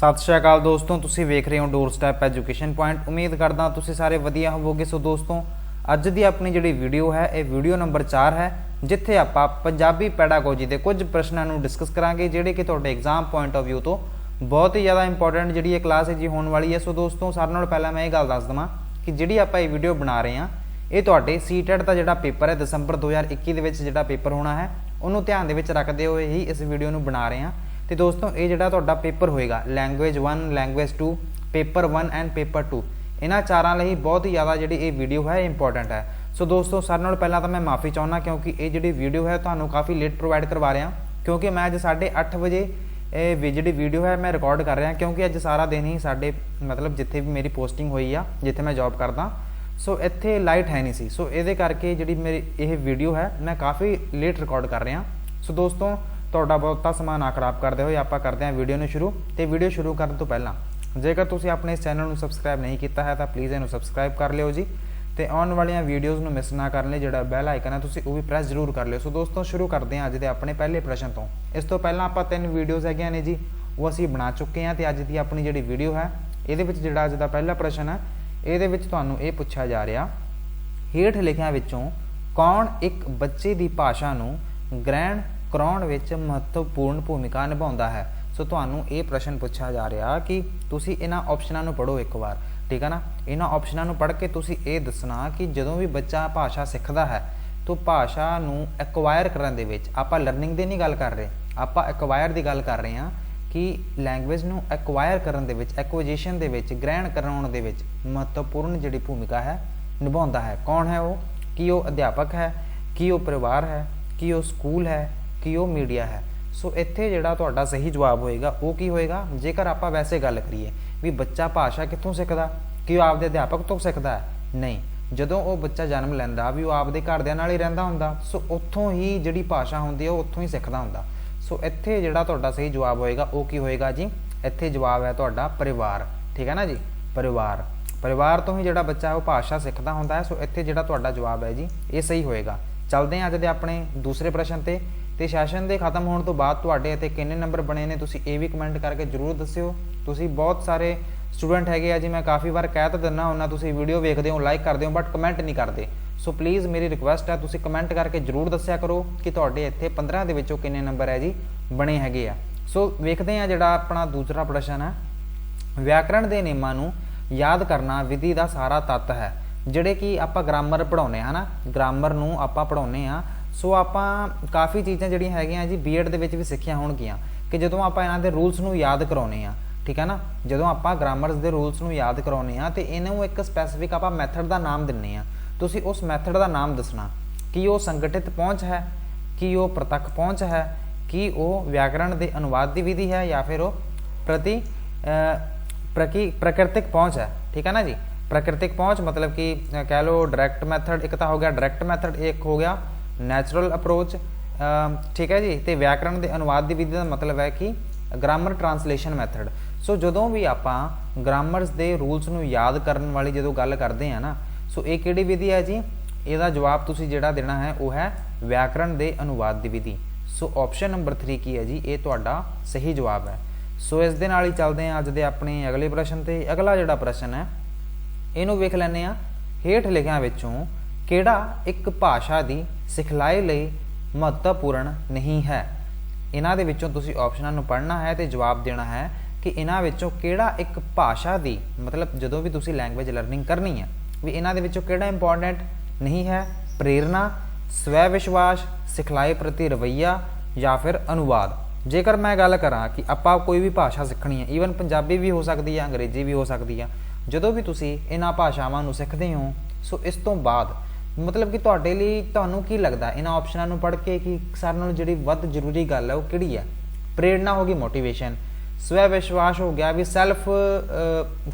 सत श्री अकाल दोस्तों, तुसीं वेख रहे हो डोर स्टैप एजुकेशन पॉइंट। उम्मीद करदा तुसीं सारे वधिया होवोगे। सो दोस्तों, अज दी अपनी जिहड़ी वीडियो है ये वीडियो नंबर 4 है, जिथे आपां पंजाबी पैडागोजी के कुछ प्रश्नों को डिस्कस करांगे जिहड़े कि तुहाडे एग्जाम पॉइंट ऑफ व्यू तो बहुत ही ज़्यादा इंपॉर्टेंट जिहड़ी क्लास है जी होने वाली है। सो दोस्तों, सारे नालों पहला मैं ये गल दस देवां कि जिहड़ी आपां ये वीडियो बना रहे हैं ये तुहाडे सीटेट का जिहड़ा पेपर है दिसंबर 2021 दे विच जिहड़ा पेपर होना है उन्होंने ध्यान दे विच रखते हुए ही इस वीडियो को बना रहे हैं। तो दोस्तों, ये जिहड़ा तुहाडा पेपर होएगा language 1, language 2, paper 1 and paper 2, इन्हां चारां लई बहुत ही ज़्यादा जिहड़ी ये वीडियो है इंपॉर्टेंट है। सो दोस्तों, सारे नालों पहला तो मैं माफ़ी चाहुंदा क्योंकि ये जिहड़ी वीडियो है तुहानूं काफ़ी लेट प्रोवाइड करवा रहा, क्योंकि मैं अज 8:30 बजे जिहड़ी वीडियो है मैं रिकॉर्ड कर रहा, क्योंकि अज सारा दिन ही साडे मतलब जिथे भी मेरी पोस्टिंग हुई आ जिथे मैं जॉब करदा सो इत्थे लाइट है नहीं सी। सो ये करके जिहड़ी मेरी ये वीडियो है मैं काफ़ी लेट रिकॉर्ड कर रहा। सो दोस्तों, तुहाडा बहुता समा ना खराब करते हुए आपां करते हैं वीडियो नूं शुरू। तो वीडियो शुरू करन तो पहला जेकर तुसीं अपने इस चैनल को सबसक्राइब नहीं किया है तो प्लीज़ इन्हूं सबसक्राइब कर लियो जी। तो आने वाली वीडियोज़ में मिस ना करने जिहड़ा बैल आइकन है तुसीं वो भी प्रेस जरूर कर लियो। सो दोस्तों, शुरू करते हैं अज दे अपने पहले प्रश्न तो। इस तो पहला आपां 3 वीडियोज़ हैगियां ने जी वो असीं बना चुके हैं। तो अज की अपनी जिहड़ी वीडियो है ये जिहड़ा अज दा पहला प्रश्न है ये तुहानूं ये पूछा जा रहा, हेठ लिखियां विचों कौन एक बच्चे की भाषा नूं ग्रहण कराउण विच महत्वपूर्ण भूमिका निभाउंदा है। सो तुहानूं ये प्रश्न पूछा जा रहा कि तुसीं इन्हां ऑप्शनां नूं पढ़ो एक बार, ठीक है ना। इन्हां ऑप्शनां नूं पढ़ के तुसीं ये दसना कि जदों भी बच्चा भाषा सिੱਖਦਾ है तो भाषा नूं एक्वायर करन दे विच आपां लर्निंग दी नहीं गल कर रहे, आपां एक्वायर दी गल कर रहे हैं कि लैंगुएज नूं एक्वायर करन दे विच एक्विजिशन दे विच ग्रहण कराउण दे विच महत्वपूर्ण जिहड़ी भूमिका है निभाउंदा है। कौन है वो? कि वो अध्यापक है, कि वो परिवार है, कि वो स्कूल है, कि वो मीडिया है। सो इत्थे जिहड़ा तुहाडा सही जवाब होएगा वो की होएगा जेकर आपां वैसे गल करिए भी बच्चा भाषा कित्थों सिੱਖਦਾ कि वो आपदे अध्यापक तो सिੱਖਦਾ है? नहीं, जदों वो बच्चा जन्म लैंदा भी वो आपदे घरदिआं नाल ही रहिंदा हुंदा, सो उत्थों ही जिहड़ी भाषा हुंदी है उत्थों ही सिੱਖਦਾ हुंदा। सो इत्थे जिहड़ा तुहाडा सही जवाब होएगा वो की होएगा जी, इत्थे जवाब है तुहाडा परिवार, ठीक है ना जी। परिवार तो ही जिहड़ा बच्चा है वो भाषा सिੱਖਦਾ हुंदा है। सो इत्थे जिहड़ा तुहाडा जवाब है जी ये सही होएगा। चलते हैं अज दे अपने दूसरे प्रश्न ते। तो सैशन के खत्म होने तो बाद तुहाडे इत्थे किन्ने नंबर बने ने तुसीं ये भी कमेंट करके जरूर दस्सिओ। तुसीं बहुत सारे स्टूडेंट हैगे आ जी, मैं काफ़ी बार कह तो दिना हुन्ना तुसीं वीडियो वेखदे हो लाइक करदे हो बट कमेंट नहीं करते। सो प्लीज़ मेरी रिक्वेस्ट है तुसीं कमेंट करके जरूर दस्सिया करो कि तुहाडे इत्थे 15 दे विचों किन्ने नंबर है जी बने हैगे आ। सो वेखते हैं जिहड़ा अपना दूसरा प्रश्न है, व्याकरण के नियमां नूं याद करना विधि का सारा तत्त है। जिहड़े कि आपां ग्रामर पढ़ाउने है ना, ग्रामर नूं आपां पढ़ाउने आ। सो आपां काफ़ी चीज़ां जिहड़ियां हैगियां जी बीएड दे विच भी सिੱਖੀਆਂ होणगीਆਂ कि जदों आपां इन्हां दे रूल्स नूं याद कराउने आ, ठीक है ना। जदों आपां ग्रामर्स दे रूल्स नूं याद कराउने आ ते इन्हूं एक स्पैसीफिक आपां मैथड का नाम दिंने आ। तुसीं उस मैथड का नाम दसना कि वो संगठित पहुँच है, कि वो प्रत्यक्ष पहुँच है, कि वो व्याकरण के अनुवाद की विधि है या फिर वो प्राकृतिक पहुँच है, ठीक है ना जी। प्राकृतिक पहुँच मतलब कि कह लो डायरैक्ट मैथड, एक तो हो गया डायरैक्ट मैथड, एक हो गया नैचुरल अप्रोच, ठीक है जी। तो व्याकरण के अनुवाद की विधि का मतलब है कि ग्रामर ट्रांसलेशन मैथड। सो जदों भी आपां ग्रामर्स के रूल्स नूं याद करने वाली जो गल करते हैं ना, सो ये किहड़ी विधि है जी, इसका जवाब तुसीं जिहड़ा देना है वो है व्याकरण के अनुवाद की विधि। सो ऑप्शन नंबर 3 की है जी, ये तुहाडा सही जवाब है। सो इस दे नाल ही चलते हैं अज दे अपने अगले प्रश्न ते। अगला जिहड़ा प्रश्न है इहनूं वेख लैंदे आ, हेठ लिखिआं विचों किहड़ा एक भाषा की सिखलाई लई महत्वपूर्ण नहीं है। इन्हां दे विचों तुसीं ऑप्शनां नूं पढ़ना है तो जवाब देना है कि इन्हां विचों किहड़ा एक भाषा की मतलब जदों भी तुसीं लैंगुएज लर्निंग करनी है भी इन्हां दे विचों किहड़ा इंपॉर्टेंट नहीं है। प्रेरणा, स्वै विश्वास, सिखलाई प्रति रवैया या फिर अनुवाद। जेकर मैं गल करां कि आपां कोई भी भाषा सीखनी है, ईवन पंजाबी भी हो सकती है, अंग्रेजी भी हो सकती है, जदों भी तुसीं इन्हां भाषावां नूं सीखदे हो सो इस तो बाद मतलब कि तुहाडे लई तुहानूं की लगदा इन्हां ऑप्शनां नूं पढ़ के कि सारे नालों जिहड़ी वध जरूरी गल है वो किहड़ी है? प्रेरणा होगी, मोटिवेशन, स्वै विश्वास हो गया भी सैल्फ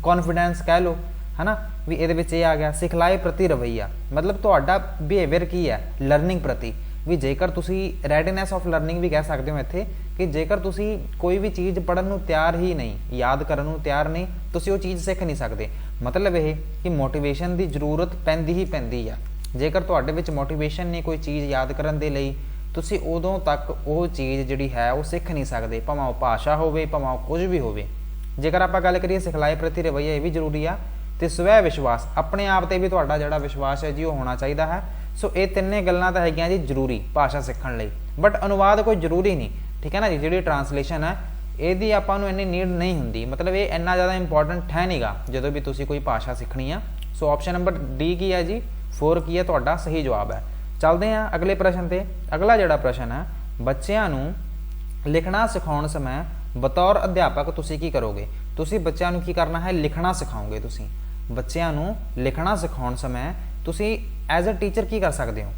कॉन्फिडेंस कह लो, है ना भी इहदे विच ये आ गया। सिखलाई प्रति रवैया मतलब तुहाडा बिहेवियर की है लर्निंग प्रति, भी जेकर तुसीं रैडीनैस ऑफ लर्निंग भी कह सकते हो इत्थे कि जेकर तुसीं कोई भी चीज़ पढ़न नूं तैयार ही नहीं, याद करन नूं तैयार नहीं, तुसीं वो चीज़ सीख नहीं सकते। मतलब ये कि मोटिवेशन की जरूरत पैंदी ही पैंदी आ। जेकर तुहाडे विच मोटिवेशन नहीं कोई चीज़ याद करन दे लई तुसी उदों तक वो चीज़ जिहड़ी है वो सीख नहीं सकते, भावें वो भाषा होवे भावें वो कुछ भी होवे। जेकर आप गल करिए सिखलाई प्रति रवैया, ये भी जरूरी आ, तो स्वै विश्वास, अपने आप ते भी तुहाडा जिहड़ा विश्वास है जी वो होना चाहिए है। सो ये तिन्ने गल्लां तां हैगियां जी जरूरी भाषा सीखण लई, बट अनुवाद कोई जरूरी नहीं, ठीक है ना जी। जिहड़ी ट्रांसलेशन है ਇਹਦੀ ਆਪਾਂ ਨੂੰ ਇੰਨੀ ਨੀਡ नहीं ਹੁੰਦੀ, मतलब ये ਇੰਨਾ ज़्यादा इंपॉर्टेंट है नहींगा ਜਦੋਂ भी ਤੁਸੀਂ ਕੋਈ ਭਾਸ਼ਾ ਸਿੱਖਣੀ ਆ। सो ऑप्शन नंबर डी की है जी, 4 की है ਤੁਹਾਡਾ सही जवाब है। चलते हैं अगले प्रश्न ਤੇ। अगला ਜਿਹੜਾ प्रश्न है, ਬੱਚਿਆਂ ਨੂੰ लिखना सिखाउण समय बतौर अध्यापक ਤੁਸੀਂ ਕੀ ਕਰੋਗੇ? ਤੁਸੀਂ ਬੱਚਿਆਂ ਨੂੰ ਕੀ ਕਰਨਾ ਹੈ? ਲਿਖਣਾ ਸਿਖਾਓਗੇ। ਤੁਸੀਂ ਬੱਚਿਆਂ ਨੂੰ ਲਿਖਣਾ ਸਿਖਾਉਣ ਸਮੇਂ ਤੁਸੀਂ ਐਜ਼ ਅ ਟੀਚਰ ਕੀ ਕਰ ਸਕਦੇ ਹੋ?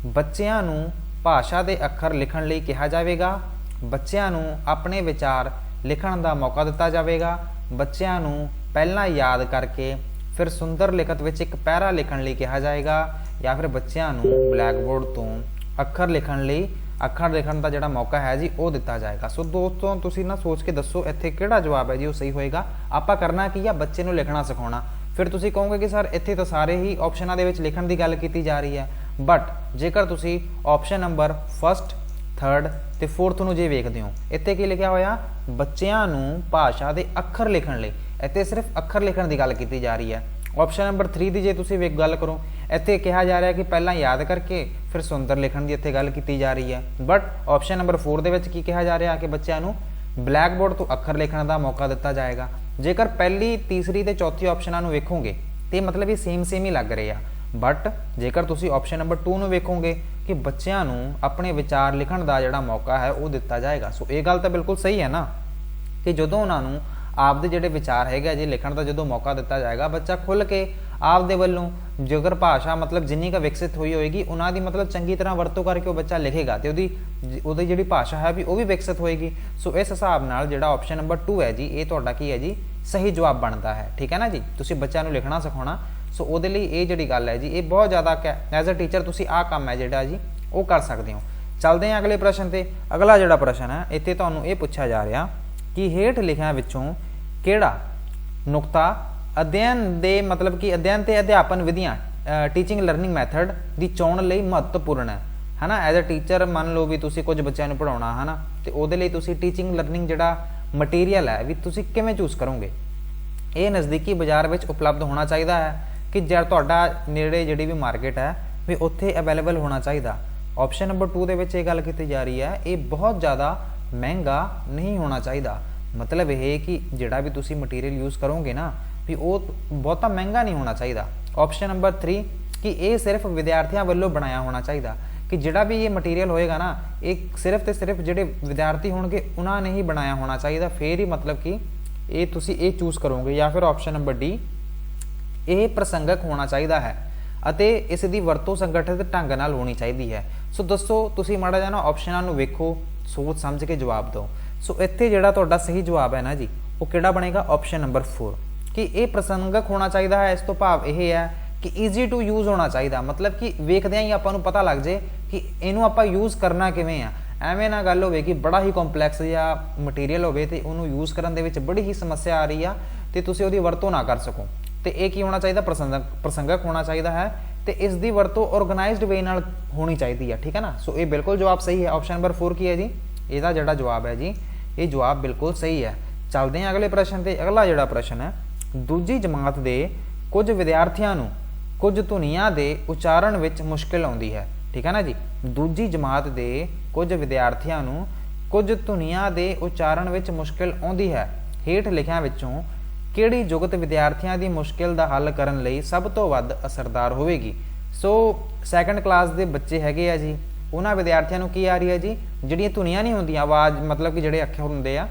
ਬੱਚਿਆਂ ਨੂੰ ਭਾਸ਼ਾ ਦੇ ਅੱਖਰ ਲਿਖਣ ਲਈ ਕਿਹਾ ਜਾਵੇਗਾ, ਬੱਚਿਆਂ ਨੂੰ ਆਪਣੇ ਵਿਚਾਰ ਲਿਖਣ ਦਾ ਮੌਕਾ ਦਿੱਤਾ ਜਾਵੇਗਾ, ਬੱਚਿਆਂ ਨੂੰ ਪਹਿਲਾਂ ਯਾਦ ਕਰਕੇ ਫਿਰ ਸੁੰਦਰ ਲਿਖਤ ਵਿੱਚ ਇੱਕ ਪੈਰਾ ਲਿਖਣ ਲਈ ਕਿਹਾ ਜਾਏਗਾ, ਜਾਂ ਫਿਰ ਬੱਚਿਆਂ ਨੂੰ ਬਲੈਕ ਬੋਰਡ ਤੋਂ ਅੱਖਰ ਲਿਖਣ ਦਾ ਜਿਹੜਾ ਮੌਕਾ ਹੈ ਜੀ ਉਹ ਦਿੱਤਾ ਜਾਏਗਾ। ਸੋ ਦੋਸਤੋ ਤੁਸੀਂ ਨਾ ਸੋਚ ਕੇ ਦੱਸੋ ਇੱਥੇ ਕਿਹੜਾ ਜਵਾਬ ਹੈ ਜੀ ਉਹ ਸਹੀ ਹੋਏਗਾ। ਆਪਾਂ ਕਰਨਾ ਕੀ ਆ? ਬੱਚੇ ਨੂੰ ਲਿਖਣਾ ਸਿਖਾਉਣਾ। ਫਿਰ ਤੁਸੀਂ ਕਹੋਗੇ ਕਿ ਸਰ ਇੱਥੇ ਤਾਂ ਸਾਰੇ ਹੀ ਆਪਸ਼ਨਾਂ ਦੇ ਵਿੱਚ ਲਿਖਣ ਦੀ ਗੱਲ ਕੀਤੀ ਜਾ ਰਹੀ ਹੈ, ਬਟ ਜੇਕਰ ਤੁਸੀਂ ਆਪਸ਼ਨ ਨੰਬਰ 1, 3 ਤੇ 4 ਨੂੰ ਜੇ ਵੇਖਦੇ ਹੋ, ਇੱਥੇ ਕੀ ਲਿਖਿਆ ਹੋਇਆ? ਬੱਚਿਆਂ ਨੂੰ ਭਾਸ਼ਾ ਦੇ ਅੱਖਰ ਲਿਖਣ ਲਈ, ਇੱਥੇ ਸਿਰਫ ਅੱਖਰ ਲਿਖਣ ਦੀ ਗੱਲ ਕੀਤੀ ਜਾ ਰਹੀ ਹੈ। ਆਪਸ਼ਨ ਨੰਬਰ 3 ਦੀ ਜੇ ਤੁਸੀਂ ਗੱਲ ਕਰੋ, ਇੱਥੇ ਕਿਹਾ ਜਾ ਰਿਹਾ ਕਿ ਪਹਿਲਾਂ ਯਾਦ ਕਰਕੇ ਫਿਰ ਸੁੰਦਰ ਲਿਖਣ ਦੀ ਇੱਥੇ ਗੱਲ ਕੀਤੀ ਜਾ ਰਹੀ ਹੈ, ਬਟ ਆਪਸ਼ਨ ਨੰਬਰ 4 ਦੇ ਵਿੱਚ ਕੀ ਕਿਹਾ ਜਾ ਰਿਹਾ ਕਿ ਬੱਚਿਆਂ ਨੂੰ ਬਲੈਕ ਬੋਰਡ ਤੋਂ ਅੱਖਰ ਲਿਖਣ ਦਾ ਮੌਕਾ ਦਿੱਤਾ ਜਾਏਗਾ। ਜੇਕਰ ਪਹਿਲੀ, ਤੀਸਰੀ ਤੇ ਚੌਥੀ ਆਪਸ਼ਨਾਂ ਨੂੰ ਵੇਖੋਗੇ ਤੇ ਮਤਲਬ ਇਹ ਸੇਮ ਹੀ ਲੱਗ ਰਹੇ ਆ, ਬਟ ਜੇਕਰ ਤੁਸੀਂ ਆਪਸ਼ਨ ਨੰਬਰ 2 ਨੂੰ ਵੇਖੋਗੇ ਕਿ ਬੱਚਿਆਂ ਨੂੰ ਆਪਣੇ ਵਿਚਾਰ ਲਿਖਣ ਦਾ ਜਿਹੜਾ ਮੌਕਾ ਹੈ ਉਹ ਦਿੱਤਾ ਜਾਏਗਾ। ਸੋ ਇਹ ਗੱਲ ਤਾਂ ਬਿਲਕੁਲ ਸਹੀ ਹੈ ਨਾ ਕਿ ਜਦੋਂ ਉਹਨਾਂ ਨੂੰ ਆਪਦੇ ਜਿਹੜੇ ਵਿਚਾਰ ਹੈਗੇ ਜੀ ਲਿਖਣ ਦਾ ਜਦੋਂ ਮੌਕਾ ਦਿੱਤਾ ਜਾਏਗਾ, ਬੱਚਾ ਖੁੱਲ੍ਹ ਕੇ ਆਪਦੇ ਵੱਲੋਂ ਜੇਕਰ ਭਾਸ਼ਾ ਮਤਲਬ ਜਿੰਨੀ ਕੁ ਵਿਕਸਿਤ ਹੋਈ ਹੋਏਗੀ ਉਹਨਾਂ ਦੀ ਮਤਲਬ ਚੰਗੀ ਤਰ੍ਹਾਂ ਵਰਤੋਂ ਕਰਕੇ ਉਹ ਬੱਚਾ ਲਿਖੇਗਾ ਤੇ ਉਹਦੀ ਜਿਹੜੀ ਭਾਸ਼ਾ ਹੈ ਵੀ ਉਹ ਵੀ ਵਿਕਸਿਤ ਹੋਏਗੀ। ਸੋ ਇਸ ਹਿਸਾਬ ਨਾਲ ਜਿਹੜਾ ਆਪਸ਼ਨ ਨੰਬਰ 2 ਹੈ ਜੀ ਇਹ ਤੁਹਾਡਾ ਕੀ ਹੈ ਜੀ ਸਹੀ ਜਵਾਬ ਬਣਦਾ ਹੈ, ਠੀਕ ਹੈ ਨਾ ਜੀ। ਤੁਸੀਂ ਬੱਚਿਆਂ ਨੂੰ ਲਿਖਣਾ ਸਿਖਾਉਣਾ, ਸੋ ਉਹਦੇ ਲਈ ਇਹ ਜਿਹੜੀ ਗੱਲ ਹੈ ਜੀ ਇਹ ਬਹੁਤ ਜ਼ਿਆਦਾ ਐਜ਼ ਅ ਟੀਚਰ ਤੁਸੀਂ ਆਹ ਕੰਮ ਹੈ ਜਿਹੜਾ ਜੀ ਉਹ ਕਰ ਸਕਦੇ ਹੋ। ਚੱਲਦੇ ਹਾਂ ਅਗਲੇ ਪ੍ਰਸ਼ਨ ਤੇ। ਅਗਲਾ ਜਿਹੜਾ ਪ੍ਰਸ਼ਨ ਹੈ ਇੱਥੇ ਤੁਹਾਨੂੰ ਇਹ ਪੁੱਛਿਆ ਜਾ ਰਿਹਾ ਕਿ ਹੇਠ ਲਿਖਿਆਂ ਵਿੱਚੋਂ ਕਿਹੜਾ ਨੁਕਤਾ ਅਧਿਐਨ ਦੇ ਮਤਲਬ ਕਿ ਅਧਿਐਨ ਤੇ ਅਧਿਆਪਨ ਵਿਧੀਆਂ ਟੀਚਿੰਗ ਲਰਨਿੰਗ ਮੈਥਡ ਦੀ ਚੋਣ ਲਈ ਮਹੱਤਵਪੂਰਨ ਹੈ ਨਾ। ਐਜ਼ ਅ ਟੀਚਰ ਮੰਨ ਲਓ ਵੀ ਤੁਸੀਂ ਕੁਝ ਬੱਚਿਆਂ ਨੂੰ ਪੜ੍ਹਾਉਣਾ ਹੈ ਨਾ, ਤੇ ਉਹਦੇ ਲਈ ਤੁਸੀਂ ਟੀਚਿੰਗ ਲਰਨਿੰਗ ਜਿਹੜਾ ਮਟੀਰੀਅਲ ਹੈ ਵੀ ਤੁਸੀਂ ਕਿਵੇਂ ਚੂਜ਼ ਕਰੋਗੇ? ਇਹ ਨਜ਼ਦੀਕੀ ਬਾਜ਼ਾਰ ਵਿੱਚ ਉਪਲਬਧ ਹੋਣਾ ਚਾਹੀਦਾ ਹੈ ਕਿ ਜਿਹੜਾ ਤੁਹਾਡਾ ਨੇੜੇ ਜਿਹੜੀ ਵੀ ਮਾਰਕੀਟ ਹੈ ਵੀ ਉੱਥੇ ਅਵੇਲੇਬਲ ਹੋਣਾ ਚਾਹੀਦਾ। ਆਪਸ਼ਨ ਨੰਬਰ 2 ਦੇ ਵਿੱਚ ਇਹ ਗੱਲ ਕੀਤੀ ਜਾ ਰਹੀ ਹੈ ਇਹ ਬਹੁਤ ਜ਼ਿਆਦਾ ਮਹਿੰਗਾ ਨਹੀਂ ਹੋਣਾ ਚਾਹੀਦਾ। ਮਤਲਬ ਇਹ ਕਿ ਜਿਹੜਾ ਵੀ ਤੁਸੀਂ ਮਟੀਰੀਅਲ ਯੂਜ਼ ਕਰੋਗੇ ਨਾ ਵੀ ਉਹ ਬਹੁਤਾ ਮਹਿੰਗਾ ਨਹੀਂ ਹੋਣਾ ਚਾਹੀਦਾ। ਆਪਸ਼ਨ ਨੰਬਰ 3 ਕਿ ਇਹ ਸਿਰਫ ਵਿਦਿਆਰਥੀਆਂ ਵੱਲੋਂ ਬਣਾਇਆ ਹੋਣਾ ਚਾਹੀਦਾ, ਕਿ ਜਿਹੜਾ ਵੀ ਇਹ ਮਟੀਰੀਅਲ ਹੋਏਗਾ ਨਾ ਇਹ ਸਿਰਫ ਤੇ ਸਿਰਫ ਜਿਹੜੇ ਵਿਦਿਆਰਥੀ ਹੋਣਗੇ ਉਹਨਾਂ ਨੇ ਹੀ ਬਣਾਇਆ ਹੋਣਾ ਚਾਹੀਦਾ, ਫਿਰ ਹੀ ਮਤਲਬ ਕਿ ਇਹ ਤੁਸੀਂ ਇਹ ਚੂਜ਼ ਕਰੋਗੇ। ਜਾਂ ਫਿਰ ਆਪਸ਼ਨ ਨੰਬਰ ਡੀ ਇਹ ਪ੍ਰਸੰਗਕ ਹੋਣਾ ਚਾਹੀਦਾ ਹੈ ਅਤੇ ਇਸ ਦੀ ਵਰਤੋਂ ਸੰਗਠਿਤ ਢੰਗ ਨਾਲ ਹੋਣੀ ਚਾਹੀਦੀ ਹੈ। ਸੋ ਦੱਸੋ ਤੁਸੀਂ ਮਾੜਾ ਜਿਹਾ ਨਾ ਆਪਸ਼ਨਾਂ ਨੂੰ ਵੇਖੋ, ਸੋਚ ਸਮਝ ਕੇ ਜਵਾਬ ਦਿਓ। ਸੋ ਇੱਥੇ ਜਿਹੜਾ ਤੁਹਾਡਾ ਸਹੀ ਜਵਾਬ ਹੈ ਨਾ ਜੀ ਉਹ ਕਿਹੜਾ ਬਣੇਗਾ? ਆਪਸ਼ਨ ਨੰਬਰ 4 ਕਿ ਇਹ ਪ੍ਰਸੰਗਕ ਹੋਣਾ ਚਾਹੀਦਾ ਹੈ। ਇਸ ਤੋਂ ਭਾਵ ਇਹ ਹੈ ਕਿ ਈਜ਼ੀ ਟੂ ਯੂਜ਼ ਹੋਣਾ ਚਾਹੀਦਾ, ਮਤਲਬ ਕਿ ਵੇਖਦਿਆਂ ਹੀ ਆਪਾਂ ਨੂੰ ਪਤਾ ਲੱਗ ਜੇ ਕਿ ਇਹਨੂੰ ਆਪਾਂ ਯੂਜ਼ ਕਰਨਾ ਕਿਵੇਂ ਆ। ਐਵੇਂ ਨਾ ਗੱਲ ਹੋਵੇ ਕਿ ਬੜਾ ਹੀ ਕੰਪਲੈਕਸ ਜਾਂ ਮਟੀਰੀਅਲ ਹੋਵੇ ਤੇ ਉਹਨੂੰ ਯੂਜ਼ ਕਰਨ ਦੇ ਵਿੱਚ ਬੜੀ ਹੀ ਸਮੱਸਿਆ ਆ ਰਹੀ ਆ ਤੇ ਤੁਸੀਂ ਉਹਦੀ ਵਰਤੋਂ ਨਾ ਕਰ ਸਕੋ। ਤੇ ਇਹ ਕੀ ਹੋਣਾ ਚਾਹੀਦਾ? ਪ੍ਰਸੰਗਕ ਹੋਣਾ ਚਾਹੀਦਾ ਹੈ ਤੇ ਇਸ ਦੀ ਵਰਤੋਂ ਆਰਗੇਨਾਈਜ਼ਡ ਵੇ ਨਾਲ ਹੋਣੀ ਚਾਹੀਦੀ ਹੈ, ਠੀਕ ਹੈ ਨਾ। ਸੋ ਇਹ ਬਿਲਕੁਲ ਜਵਾਬ ਸਹੀ ਹੈ। ਆਪਸ਼ਨ ਨੰਬਰ 4 ਕੀ ਹੈ ਜੀ? ਇਹਦਾ ਜਿਹੜਾ ਜਵਾਬ ਹੈ ਜੀ ਇਹ ਜਵਾਬ ਬਿਲਕੁਲ ਸਹੀ ਹੈ। ਚੱਲਦੇ ਹਾਂ ਅਗਲੇ ਪ੍ਰਸ਼ਨ ਤੇ। ਅਗਲਾ ਜਿਹੜਾ ਪ੍ਰਸ਼ਨ ਹੈ ਦੂਜੀ ਜਮਾਤ ਦੇ ਕੁਝ ਵਿਦਿਆਰਥੀਆਂ ਨੂੰ ਕੁਝ ਧੁਨੀਆਂ ਦੇ ਉਚਾਰਨ ਵਿੱਚ ਮੁਸ਼ਕਿਲ ਆਉਂਦੀ ਹੈ, ਠੀਕ ਹੈ ਨਾ ਜੀ। ਦੂਜੀ ਜਮਾਤ ਦੇ ਕੁਝ ਵਿਦਿਆਰਥੀਆਂ ਨੂੰ ਕੁਝ ਧੁਨੀਆਂ ਦੇ ਉਚਾਰਨ ਵਿੱਚ ਮੁਸ਼ਕਿਲ ਆਉਂਦੀ ਹੈ। ਹੇਠ ਲਿਖਿਆਂ ਵਿੱਚੋਂ ਕਿਹੜੀ ਜੁਗਤ ਵਿਦਿਆਰਥੀਆਂ ਦੀ ਮੁਸ਼ਕਿਲ ਦਾ ਹੱਲ ਕਰਨ ਲਈ ਸਭ ਤੋਂ ਵੱਧ ਅਸਰਦਾਰ ਹੋਵੇਗੀ? ਸੋ ਸੈਕੰਡ ਕਲਾਸ ਦੇ ਬੱਚੇ ਹੈਗੇ ਆ ਜੀ, ਉਹਨਾਂ ਵਿਦਿਆਰਥੀਆਂ ਨੂੰ ਕੀ ਆ ਰਹੀ ਹੈ ਜੀ ਜਿਹੜੀਆਂ ਧੁਨੀਆਂ ਨਹੀਂ ਹੁੰਦੀਆਂ, ਆਵਾਜ਼ ਮਤਲਬ ਕਿ ਜਿਹੜੇ ਅੱਖਰ ਹੁੰਦੇ ਆ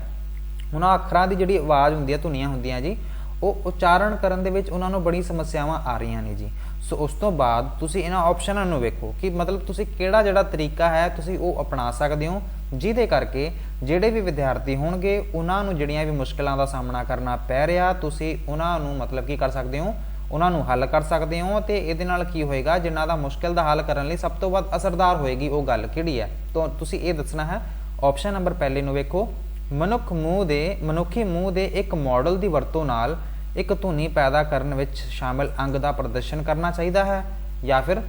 ਉਹਨਾਂ ਅੱਖਰਾਂ ਦੀ ਜਿਹੜੀ ਆਵਾਜ਼ ਹੁੰਦੀ ਆ, ਧੁਨੀਆਂ ਹੁੰਦੀਆਂ ਜੀ, ਉਹ ਉਚਾਰਨ ਕਰਨ ਦੇ ਵਿੱਚ ਉਹਨਾਂ ਨੂੰ ਬੜੀ ਸਮੱਸਿਆਵਾਂ ਆ ਰਹੀਆਂ ਨੇ ਜੀ। ਸੋ ਉਸ ਤੋਂ ਬਾਅਦ ਤੁਸੀਂ ਇਹਨਾਂ ਆਪਸ਼ਨਾਂ ਨੂੰ ਵੇਖੋ ਕਿ ਮਤਲਬ ਤੁਸੀਂ ਕਿਹੜਾ ਜਿਹੜਾ ਤਰੀਕਾ ਹੈ ਤੁਸੀਂ ਉਹ ਅਪਣਾ ਸਕਦੇ ਹੋ ਜਿਹਦੇ ਕਰਕੇ ਜਿਹੜੇ ਵੀ ਵਿਦਿਆਰਥੀ ਹੋਣਗੇ ਉਹਨਾਂ ਨੂੰ ਜਿਹੜੀਆਂ ਵੀ ਮੁਸ਼ਕਿਲਾਂ ਦਾ ਸਾਹਮਣਾ ਕਰਨਾ ਪੈ ਰਿਹਾ ਤੁਸੀਂ ਉਹਨਾਂ ਨੂੰ ਮਤਲਬ ਕੀ ਕਰ ਸਕਦੇ ਹੋ, ਉਹਨਾਂ ਨੂੰ ਹੱਲ ਕਰ ਸਕਦੇ ਹੋ। ਤੇ ਇਹਦੇ ਨਾਲ ਕੀ ਹੋਏਗਾ, ਜਿਨ੍ਹਾਂ ਦਾ ਮੁਸ਼ਕਿਲ ਦਾ ਹੱਲ ਕਰਨ ਲਈ ਸਭ ਤੋਂ ਵੱਧ ਅਸਰਦਾਰ ਹੋਏਗੀ ਉਹ ਗੱਲ ਕਿਹੜੀ ਹੈ। ਤਾਂ ਤੁਸੀਂ ਇਹ ਦੱਸਣਾ ਹੈ। ਆਪਸ਼ਨ ਨੰਬਰ ਪਹਿਲੇ ਨੂੰ ਵੇਖੋ, ਮਨੁੱਖੀ ਮੂੰਹ ਦੇ ਇੱਕ ਮਾਡਲ ਦੀ ਵਰਤੋਂ ਨਾਲ ਇੱਕ ਧੁਨੀ ਪੈਦਾ ਕਰਨ ਵਿੱਚ ਸ਼ਾਮਿਲ ਅੰਗ ਦਾ ਪ੍ਰਦਰਸ਼ਨ ਕਰਨਾ ਚਾਹੀਦਾ ਹੈ, ਜਾਂ ਫਿਰ